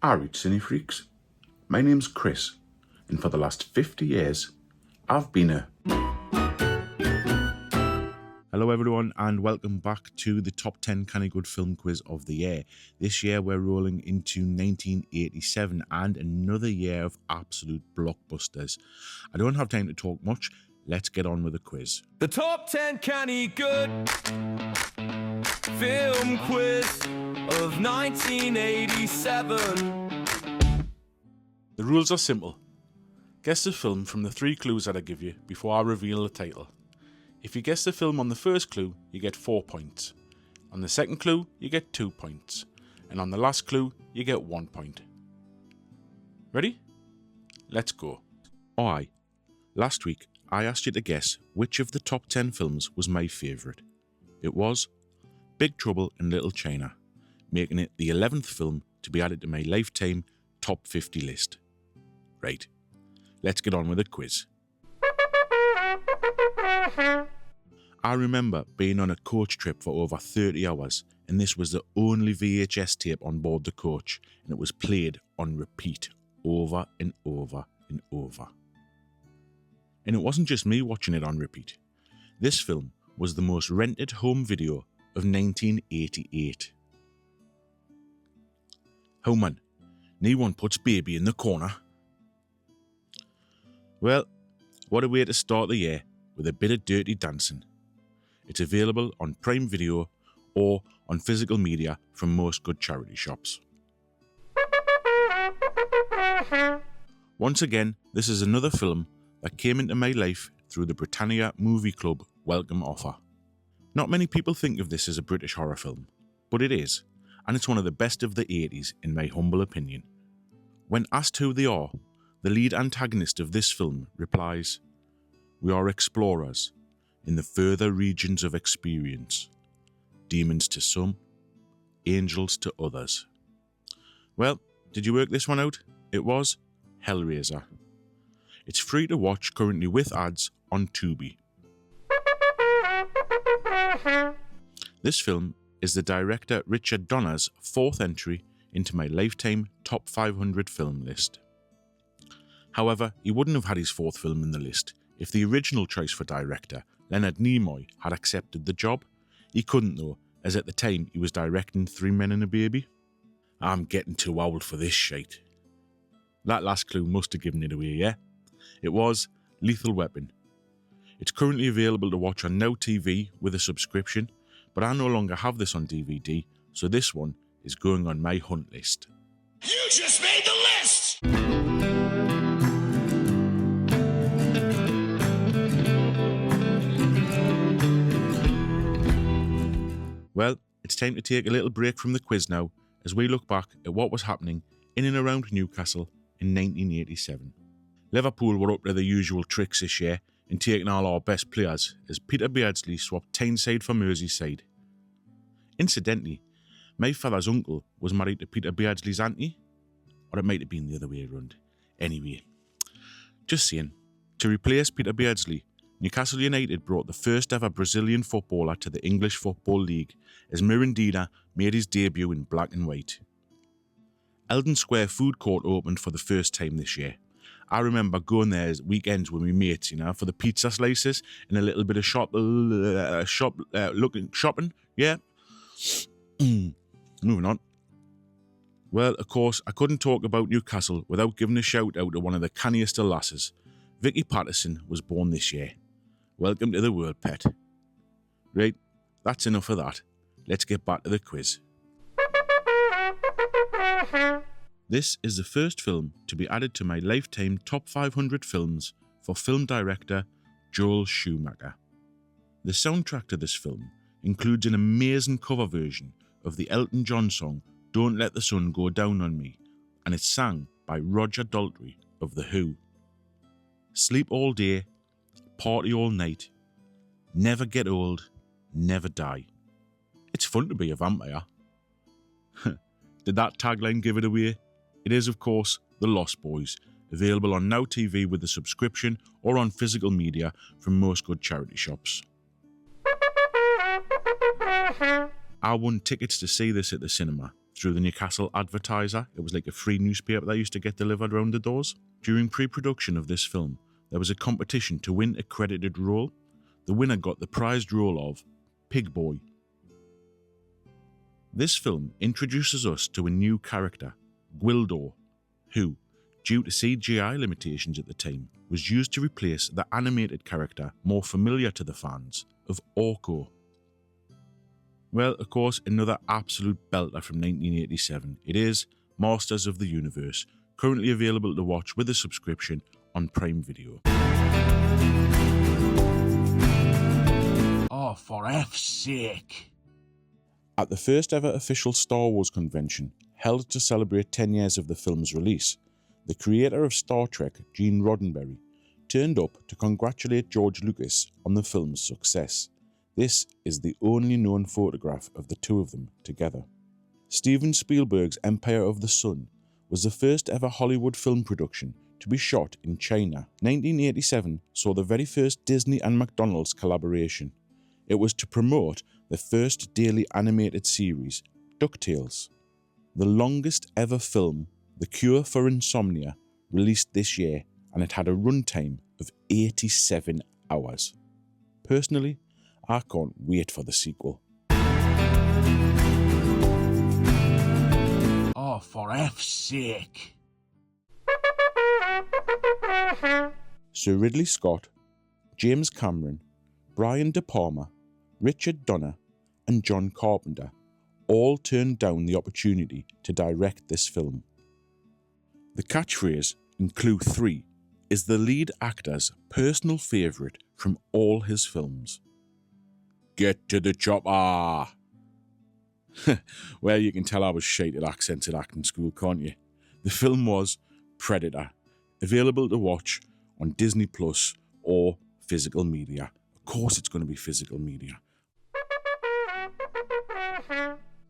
Alreet Cinefreaks. My name's Chris, and for the last 50 years, I've been a... Hello everyone, and welcome back to the top 10 Canny Good Film Quiz of the year. This year we're rolling into 1987 and another year of absolute blockbusters. I don't have time to talk much, let's get on with the quiz. The top 10 Canny Good Film Quiz of 1987. The rules are simple. Guess the film from the 3 clues that I give you before I reveal the title. If you guess the film on the first clue, you get 4 points. On the second clue, you get 2 points. And on the last clue, you get 1 point. Ready? Let's go. Alright, last week I asked you to guess which of the top 10 films was my favourite. It was Big Trouble in Little China, making it the 11th film to be added to my lifetime top 50 list. Right, let's get on with the quiz. I remember being on a coach trip for over 30 hours, and this was the only VHS tape on board the coach, and it was played on repeat over and over and over. And it wasn't just me watching it on repeat. This film was the most rented home video of 1988. How man, no one puts baby in the corner. Well, what a way to start the year with a bit of Dirty Dancing. It's available on Prime Video or on physical media from most good charity shops. Once again, this is another film that came into my life through the Britannia Movie Club welcome offer. Not many people think of this as a British horror film, but it is, and it's one of the best of the 80s in my humble opinion. When asked who they are, the lead antagonist of this film replies, "We are explorers in the further regions of experience, demons to some, angels to others." Well, did you work this one out? It was Hellraiser. It's free to watch currently with ads on Tubi. This film is the director Richard Donner's 4th entry into my lifetime top 500 film list. However, he wouldn't have had his 4th film in the list if the original choice for director, Leonard Nimoy, had accepted the job. He couldn't though, as at the time he was directing 3 Men and a Baby. I'm getting too old for this shite. That last clue must have given it away, yeah? It was Lethal Weapon. It's currently available to watch on Now TV with a subscription, but I no longer have this on DVD, so this one is going on my hunt list. You just made the list! Well, it's time to take a little break from the quiz now as we look back at what was happening in and around Newcastle in 1987. Liverpool were up to their usual tricks this year in taking all our best players as Peter Beardsley swapped Tyneside for Merseyside. Incidentally, my father's uncle was married to Peter Beardsley's auntie, or it might have been the other way around. Anyway, just saying, to replace Peter Beardsley, Newcastle United brought the first ever Brazilian footballer to the English Football League as Mirandina made his debut in black and white. Eldon Square Food Court opened for the first time this year. I remember going there weekends with my mates, for the pizza slices and a little bit of shopping, yeah. Moving on. Well, of course, I couldn't talk about Newcastle without giving a shout out to one of the canniest of lasses. Vicky Patterson was born this year. Welcome to the world, pet. Right, that's enough of that. Let's get back to the quiz. This is the first film to be added to my lifetime top 500 films for film director Joel Schumacher. The soundtrack to this film includes an amazing cover version of the Elton John song Don't Let the Sun Go Down on Me, and it's sang by Roger Daltrey of The Who. Sleep all day, party all night, never get old, never die. It's fun to be a vampire. Did that tagline give it away? It is, of course, The Lost Boys, available on Now TV with a subscription or on physical media from most good charity shops. I won tickets to see this at the cinema, through the Newcastle Advertiser. It was like a free newspaper that used to get delivered around the doors. During pre-production of this film, there was a competition to win a credited role. The winner got the prized role of Pig Boy. This film introduces us to a new character, Gwildor, who, due to CGI limitations at the time, was used to replace the animated character more familiar to the fans of Orko. Well, of course, another absolute belter from 1987. It is Masters of the Universe, currently available to watch with a subscription on Prime Video. Oh, for F's sake. At the first ever official Star Wars convention, held to celebrate 10 years of the film's release, the creator of Star Trek, Gene Roddenberry, turned up to congratulate George Lucas on the film's success. This is the only known photograph of the two of them together. Steven Spielberg's Empire of the Sun was the first ever Hollywood film production to be shot in China. 1987 saw the very first Disney and McDonald's collaboration. It was to promote the first daily animated series, DuckTales. The longest ever film, The Cure for Insomnia, released this year, and it had a runtime of 87 hours. Personally, I can't wait for the sequel. Oh, for F's sake. Sir Ridley Scott, James Cameron, Brian De Palma, Richard Donner, and John Carpenter all turned down the opportunity to direct this film. The catchphrase in Clue 3 is the lead actor's personal favourite from all his films. Get to the chopper! Well, you can tell I was shite at accents at acting school, can't you? The film was Predator, available to watch on Disney Plus or physical media. Of course it's going to be physical media.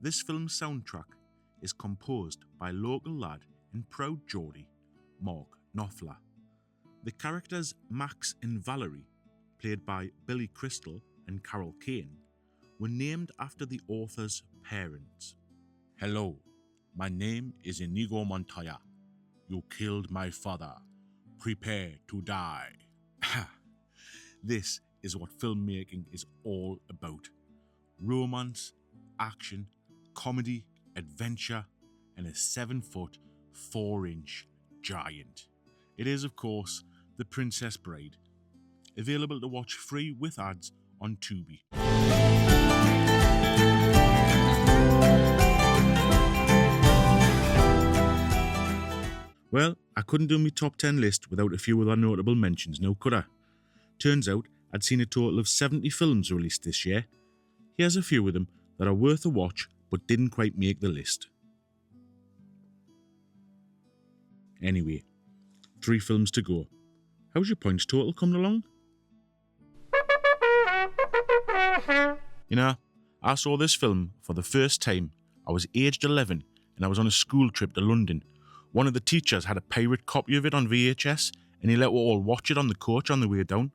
This film's soundtrack is composed by local lad and proud Geordie, Mark Knopfler. The characters Max and Valerie, played by Billy Crystal and Carol Kane, were named after the author's parents. Hello, my name is Inigo Montoya. You killed my father. Prepare to die. This is what filmmaking is all about. Romance, action, comedy, adventure, and a 7-foot, 4-inch giant. It is, of course, The Princess Bride. Available to watch free with ads on Tubi. Well, I couldn't do my top 10 list without a few other notable mentions, now could I? Turns out I'd seen a total of 70 films released this year. Here's a few of them that are worth a watch but didn't quite make the list. Anyway, 3 films to go. How's your points total coming along? You know, I saw this film for the first time. I was aged 11 and I was on a school trip to London. One of the teachers had a pirate copy of it on VHS and he let us all watch it on the coach on the way down.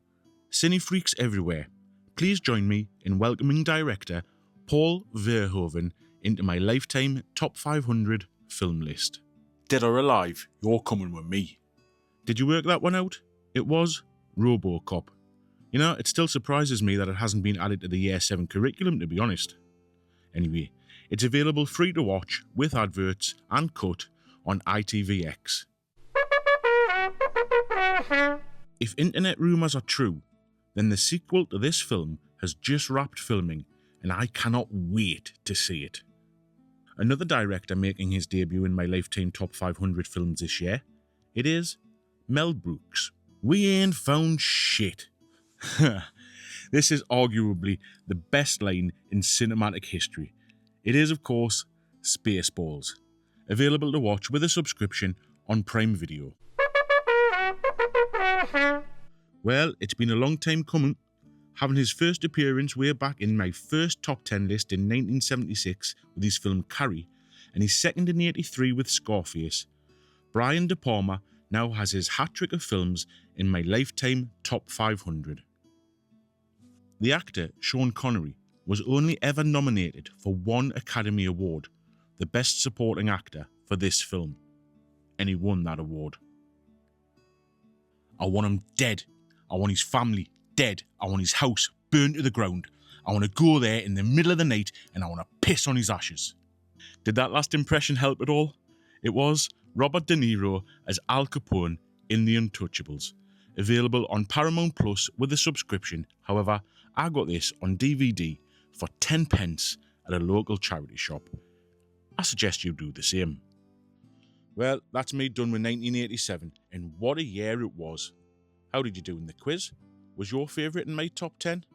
Cinefreaks everywhere, please join me in welcoming director Paul Verhoeven into my lifetime top 500 film list. Dead or alive, you're coming with me. Did you work that one out? It was RoboCop. You know, it still surprises me that it hasn't been added to the Year 7 curriculum, to be honest. Anyway, it's available free to watch with adverts and cut on ITVX. If internet rumours are true, then the sequel to this film has just wrapped filming and I cannot wait to see it. Another director making his debut in my lifetime top 500 films this year, it is Mel Brooks. We ain't found shit. This is arguably the best line in cinematic history. It is, of course, Spaceballs, available to watch with a subscription on Prime Video. Well, it's been a long time coming. Having his first appearance way back in my first top 10 list in 1976 with his film Carrie, and his second in 83 with Scarface, Brian De Palma now has his hat-trick of films in my lifetime top 500. The actor, Sean Connery, was only ever nominated for one Academy Award, the Best Supporting Actor for this film, and he won that award. I want him dead. I want his family dead. I want his house burned to the ground. I want to go there in the middle of the night and I want to piss on his ashes. Did that last impression help at all? It was Robert De Niro as Al Capone in The Untouchables, available on Paramount Plus with a subscription. However, I got this on DVD for 10 pence at a local charity shop. I suggest you do the same. Well, that's me done with 1987, and what a year it was. How did you do in the quiz? Was your favourite in my top 10?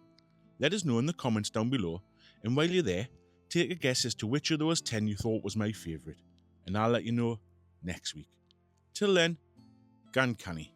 Let us know in the comments down below, and while you're there, take a guess as to which of those 10 you thought was my favourite, and I'll let you know next week. Till then, gan canny.